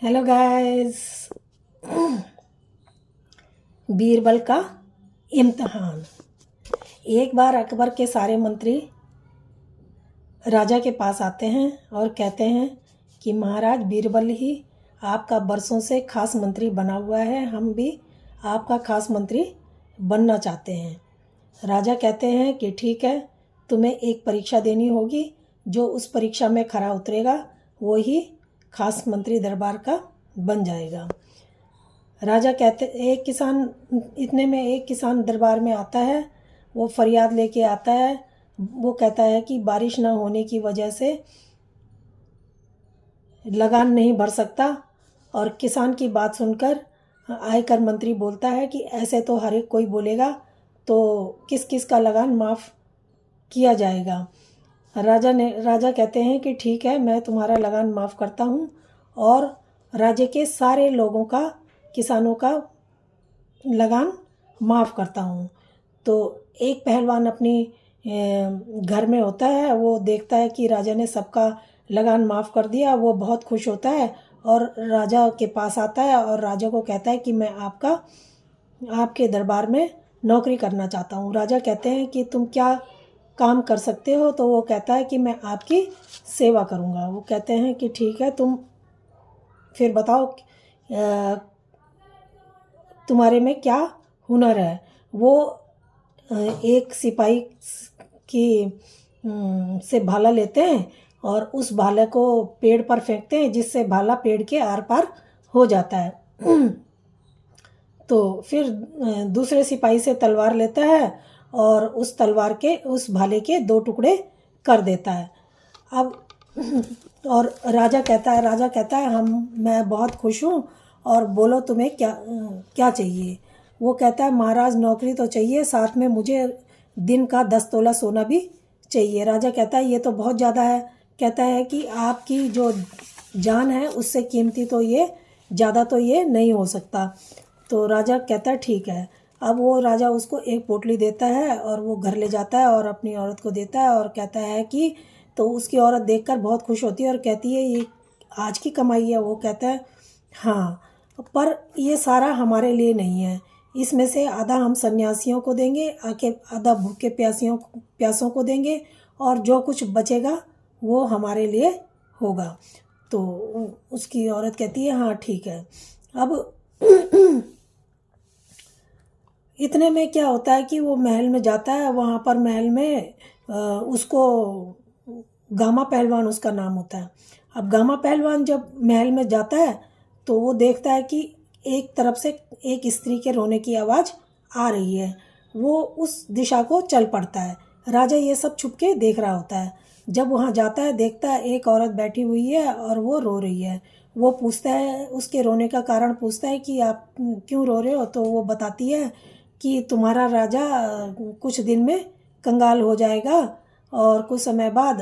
Hello guys. Birbal का इम्तहान। एक बार अकबर के सारे मंत्री राजा के पास आते हैं और कहते हैं कि महाराज, बीरबल ही आपका बरसों से खास मंत्री बना हुआ है, हम भी आपका खास मंत्री बनना चाहते हैं। राजा कहते हैं कि ठीक है, तुम्हें एक परीक्षा देनी होगी, जो उस परीक्षा में खरा उतरेगा वो ही खास मंत्री दरबार का बन जाएगा। राजा कहते एक किसान दरबार में आता है। वो फरियाद लेके आता है। वो कहता है कि बारिश ना होने की वजह से लगान नहीं भर सकता। और किसान की बात सुनकर आयकर मंत्री बोलता है कि ऐसे तो हर एक कोई बोलेगा, तो किस किस का लगान माफ़ किया जाएगा। राजा कहते हैं कि ठीक है, मैं तुम्हारा लगान माफ़ करता हूँ और राज्य के सारे लोगों का, किसानों का लगान माफ़ करता हूँ। तो एक पहलवान अपनी घर में होता है। वो देखता है कि राजा ने सबका लगान माफ़ कर दिया। वो बहुत खुश होता है और राजा के पास आता है और राजा को कहता है कि मैं आपके दरबार में नौकरी करना चाहता हूँ। राजा कहते हैं कि तुम क्या काम कर सकते हो? तो वो कहता है कि मैं आपकी सेवा करूँगा। वो कहते हैं कि ठीक है, तुम फिर बताओ तुम्हारे में क्या हुनर है। वो एक सिपाही की से भाला लेते हैं और उस भाले को पेड़ पर फेंकते हैं, जिससे भाला पेड़ के आर पार हो जाता है। तो फिर दूसरे सिपाही से तलवार लेता है और उस भाले के 2 टुकड़े कर देता है। अब और राजा कहता है मैं बहुत खुश हूँ और बोलो तुम्हें क्या चाहिए। वो कहता है महाराज, नौकरी तो चाहिए, साथ में मुझे दिन का 10 तोला सोना भी चाहिए। राजा कहता है ये तो बहुत ज़्यादा है। कहता है कि आपकी जो जान है उससे कीमती तो ये ज़्यादा तो ये नहीं हो सकता। तो राजा कहता है ठीक है। अब वो राजा उसको एक पोटली देता है और वो घर ले जाता है और अपनी औरत को देता है और कहता है कि, तो उसकी औरत देखकर बहुत खुश होती है और कहती है ये आज की कमाई है। वो कहता है हाँ, पर ये सारा हमारे लिए नहीं है, इसमें से आधा हम सन्यासियों को देंगे, आधा भूखे प्यासों को देंगे और जो कुछ बचेगा वो हमारे लिए होगा। तो उसकी औरत कहती है हाँ ठीक है। अब इतने में क्या होता है कि वो महल में जाता है। वहाँ पर महल में उसको गामा पहलवान उसका नाम होता है। अब गामा पहलवान जब महल में जाता है तो वो देखता है कि एक तरफ से एक स्त्री के रोने की आवाज़ आ रही है। वो उस दिशा को चल पड़ता है। राजा ये सब छुप के देख रहा होता है। जब वहाँ जाता है, देखता है एक औरत बैठी हुई है और वो रो रही है। वो पूछता है, उसके रोने का कारण पूछता है कि आप क्यों रो रहे हो। तो वो बताती है कि तुम्हारा राजा कुछ दिन में कंगाल हो जाएगा और कुछ समय बाद,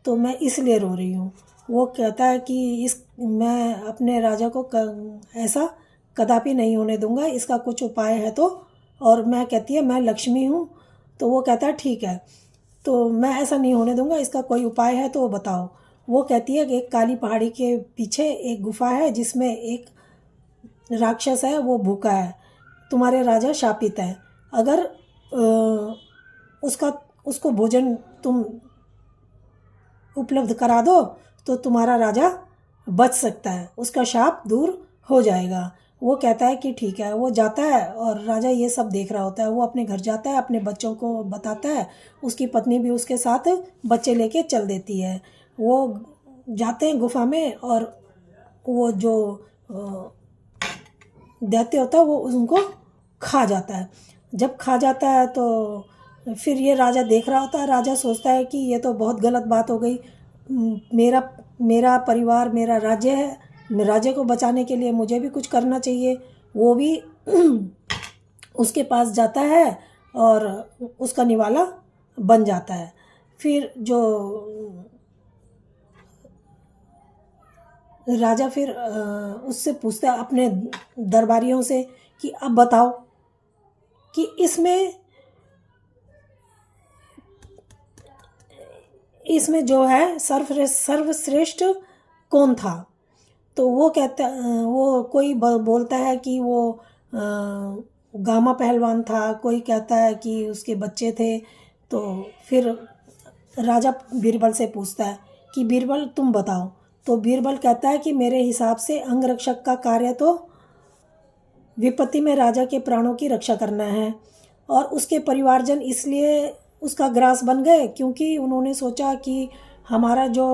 तो मैं इसलिए रो रही हूँ। वो कहता है कि मैं अपने राजा को ऐसा कदापि नहीं होने दूंगा, इसका कुछ उपाय है तो। और मैं कहती है मैं लक्ष्मी हूँ। तो वो कहता है ठीक है, तो मैं ऐसा नहीं होने दूंगा, इसका कोई उपाय है तो वो बताओ। वो कहती है कि एक काली पहाड़ी के पीछे एक गुफा है जिसमें एक राक्षस है, वो भूखा है, तुम्हारे राजा शापित है। अगर उसको भोजन तुम उपलब्ध करा दो तो तुम्हारा राजा बच सकता है, उसका शाप दूर हो जाएगा। वो कहता है कि ठीक है। वो जाता है और राजा ये सब देख रहा होता है। वो अपने घर जाता है, अपने बच्चों को बताता है। उसकी पत्नी भी उसके साथ बच्चे लेके चल देती है। वो जाते हैं गुफा में और वो जो दैत्य होता है वो उनको खा जाता है। जब खा जाता है तो फिर ये राजा देख रहा होता है। राजा सोचता है कि ये तो बहुत गलत बात हो गई। मेरा मेरा परिवार, मेरा राज्य है, राज्य को बचाने के लिए मुझे भी कुछ करना चाहिए। वो भी उसके पास जाता है और उसका निवाला बन जाता है। फिर जो राजा फिर उससे पूछता है अपने दरबारियों से कि अब बताओ कि इसमें जो है सर्वश्रेष्ठ कौन था। तो वो कहता, वो कोई बोलता है कि वो गामा पहलवान था, कोई कहता है कि उसके बच्चे थे। तो फिर राजा बीरबल से पूछता है कि बीरबल तुम बताओ। तो बीरबल कहता है कि मेरे हिसाब से अंगरक्षक का कार्य तो विपत्ति में राजा के प्राणों की रक्षा करना है, और उसके परिवारजन इसलिए उसका ग्रास बन गए क्योंकि उन्होंने सोचा कि हमारा जो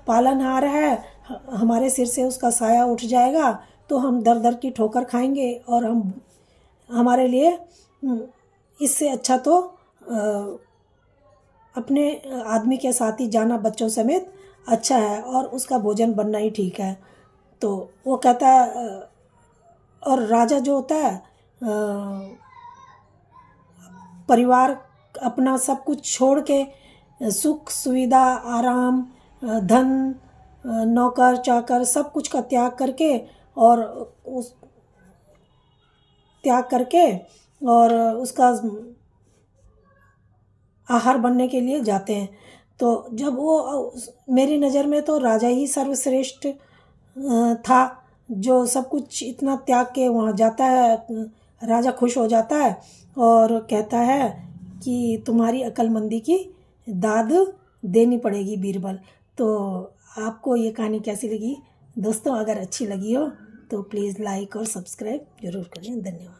पालनहार है, हमारे सिर से उसका साया उठ जाएगा तो हम दर दर की ठोकर खाएंगे, और हमारे लिए इससे अच्छा तो अपने आदमी के साथ ही जाना बच्चों समेत अच्छा है, और उसका भोजन बनना ही ठीक है। तो वो कहता है, और राजा जो होता है परिवार अपना सब कुछ छोड़ के, सुख सुविधा आराम धन नौकर चाकर सब कुछ का और उस त्याग करके और उसका आहार बनने के लिए जाते हैं। तो जब वो, मेरी नज़र में तो राजा ही सर्वश्रेष्ठ था, जो सब कुछ इतना त्याग के वहाँ जाता है। राजा खुश हो जाता है और कहता है कि तुम्हारी अक्लमंदी की दाद देनी पड़ेगी बीरबल। तो आपको ये कहानी कैसी लगी दोस्तों? अगर अच्छी लगी हो तो प्लीज़ लाइक और सब्सक्राइब ज़रूर करें। धन्यवाद।